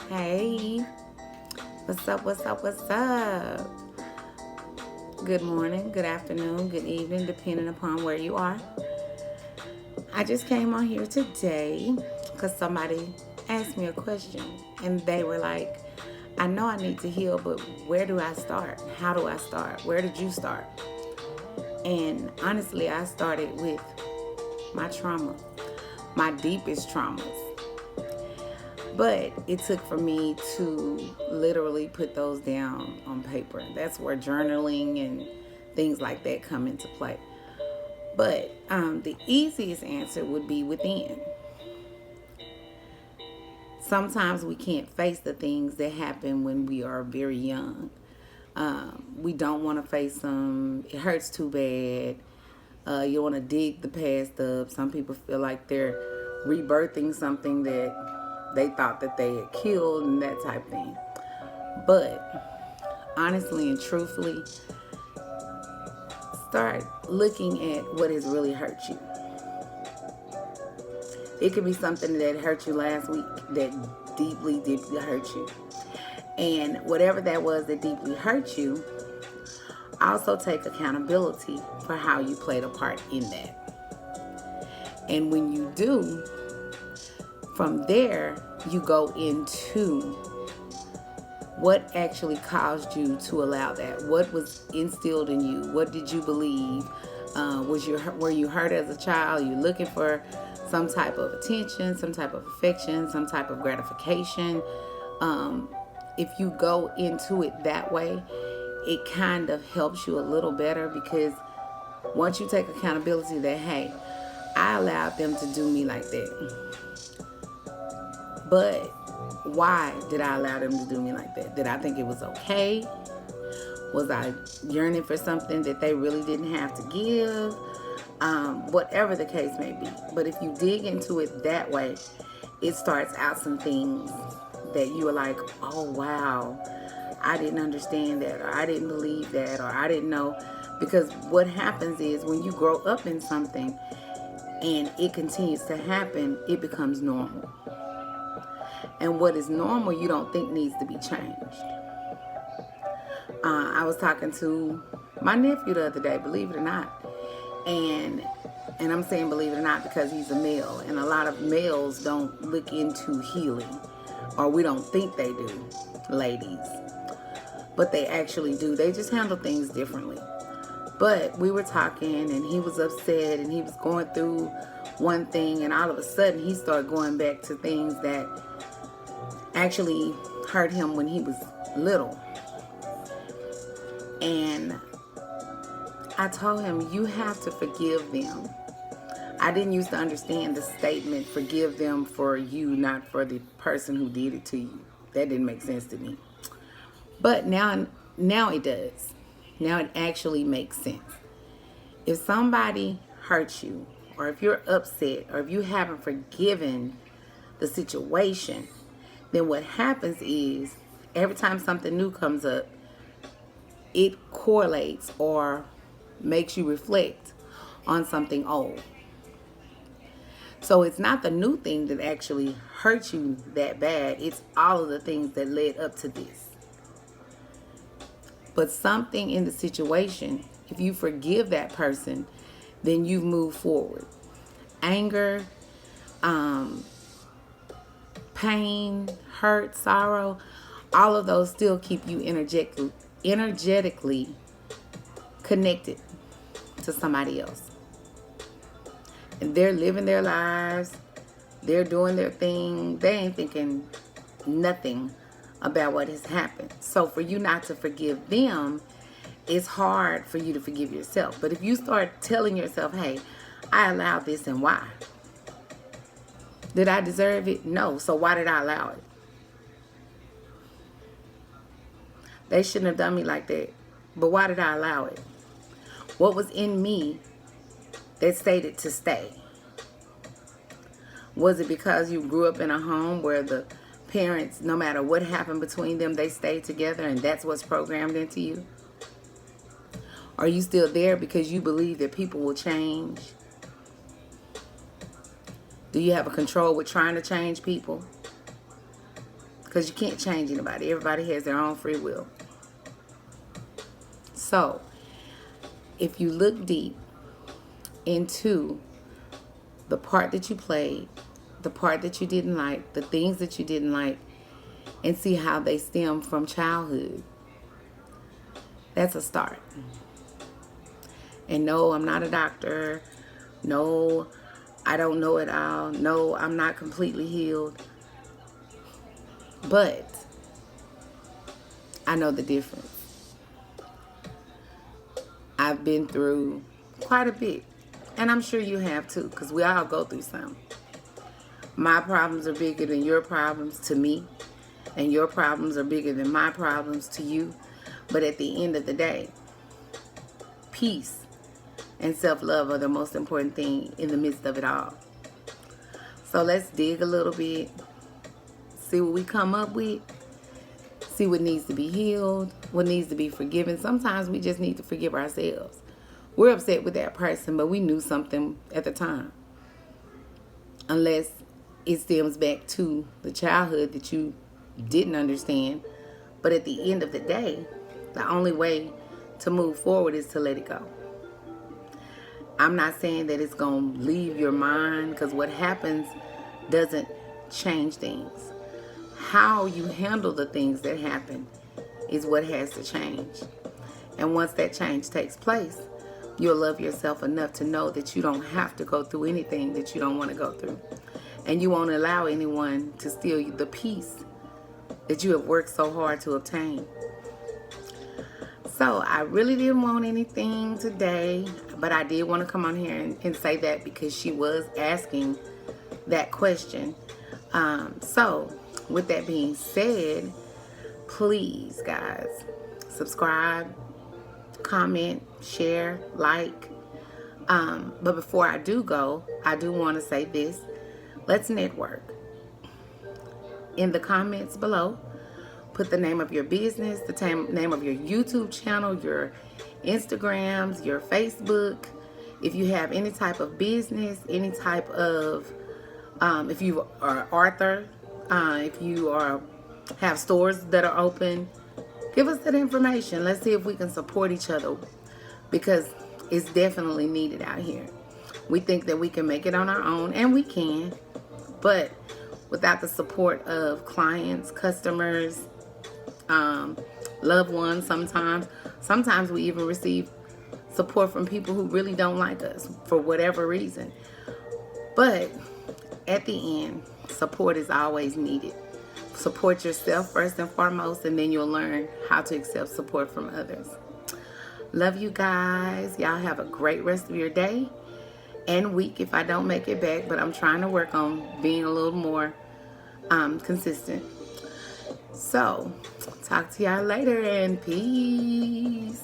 Hey, what's up? What's up? What's up? Good morning, good afternoon, good evening, depending upon where you are. I just came on here today because somebody asked me a question and they were like, I know I need to heal, but where do I start? How do I start? Where did you start? And honestly, I started with my trauma, my deepest traumas. But it took for me to literally put those down on paper. That's where journaling and things like that come into play. But the easiest answer would be within. Sometimes we can't face the things that happen when we are very young. We don't want to face them. It hurts too bad. You want to dig the past up. Some people feel like they're rebirthing something that they thought that they had killed and that type of thing. But honestly and truthfully, start looking at what has really hurt you. It could be something that hurt you last week that deeply, deeply hurt you. And whatever that was that deeply hurt you, also take accountability for how you played a part in that. And when you do, from there, you go into what actually caused you to allow that. What was instilled in you? What did you believe? Were you hurt as a child? You looking for some type of attention, some type of affection, some type of gratification? If you go into it that way, it kind of helps you a little better because once you take accountability that, hey, I allowed them to do me like that. But why did I allow them to do me like that? Did I think it was okay? Was I yearning for something that they really didn't have to give? Whatever the case may be. But if you dig into it that way, it starts out some things that you are like, oh wow, I didn't understand that, or I didn't believe that, or I didn't know. Because what happens is when you grow up in something and it continues to happen, it becomes normal. And what is normal, you don't think needs to be changed. I was talking to my nephew the other day, believe it or not, and I'm saying believe it or not because he's a male, and a lot of males don't look into healing, or we don't think they do, ladies, but they actually do. They just handle things differently. But we were talking, and he was upset, and he was going through one thing, and all of a sudden he started going back to things that actually hurt him when he was little. And I told him, you have to forgive them. I didn't used to understand the statement, forgive them for you, not for the person who did it to you. That didn't make sense to me. But now it does. Now it actually makes sense. If somebody hurts you, or if you're upset, or if you haven't forgiven the situation, then what happens is every time something new comes up, it correlates or makes you reflect on something old. So it's not the new thing that actually hurts you that bad. It's all of the things that led up to this. But something in the situation, if you forgive that person, then you move forward. Anger, pain, hurt, sorrow, all of those still keep you energetically connected to somebody else. And they're living their lives, they're doing their thing, they ain't thinking nothing about what has happened. So for you not to forgive them, it's hard for you to forgive yourself. But if you start telling yourself, hey, I allowed this, and why? Did I deserve it? No. So why did I allow it? They shouldn't have done me like that. But why did I allow it? What was in me that stated to stay? Was it because you grew up in a home where the parents, no matter what happened between them, they stayed together and that's what's programmed into you? Are you still there because you believe that people will change? Do you have a control with trying to change people? because you can't change anybody. Everybody has their own free will. So if you look deep into the part that you played, the part that you didn't like, the things that you didn't like, and see how they stem from childhood, that's a start. And no, I'm not a doctor. No, I don't know it all. No, I'm not completely healed. But I know the difference. I've been through quite a bit. And I'm sure you have too, because we all go through some. My problems are bigger than your problems to me. And your problems are bigger than my problems to you. But at the end of the day, peace and self-love are the most important thing in the midst of it all. So let's dig a little bit. See what we come up with. See what needs to be healed. What needs to be forgiven. Sometimes we just need to forgive ourselves. We're upset with that person, but we knew something at the time. Unless it stems back to the childhood that you didn't understand. But at the end of the day, the only way to move forward is to let it go. I'm not saying that it's going to leave your mind, because what happens doesn't change things. How you handle the things that happen is what has to change. And once that change takes place, you'll love yourself enough to know that you don't have to go through anything that you don't want to go through. And you won't allow anyone to steal the peace that you have worked so hard to obtain. So I really didn't want anything today, but I did want to come on here and say that because she was asking that question. So with that being said, please guys, subscribe, comment, share, like. But before I do go, I do want to say this. Let's network. In the comments below, put the name of your business, the name of your YouTube channel, your Instagrams, your Facebook. If you have any type of business, any type of, if you are an author, if you have stores that are open, give us that information. Let's see if we can support each other, because it's definitely needed out here. We think that we can make it on our own, and we can, but without the support of clients, customers, loved ones, sometimes we even receive support from people who really don't like us for whatever reason. But at the end, support is always needed. Support yourself first and foremost, and then you'll learn how to accept support from others. Love you guys. Y'all have a great rest of your day and week if I don't make it back, but I'm trying to work on being a little more consistent. So talk to y'all later, and peace.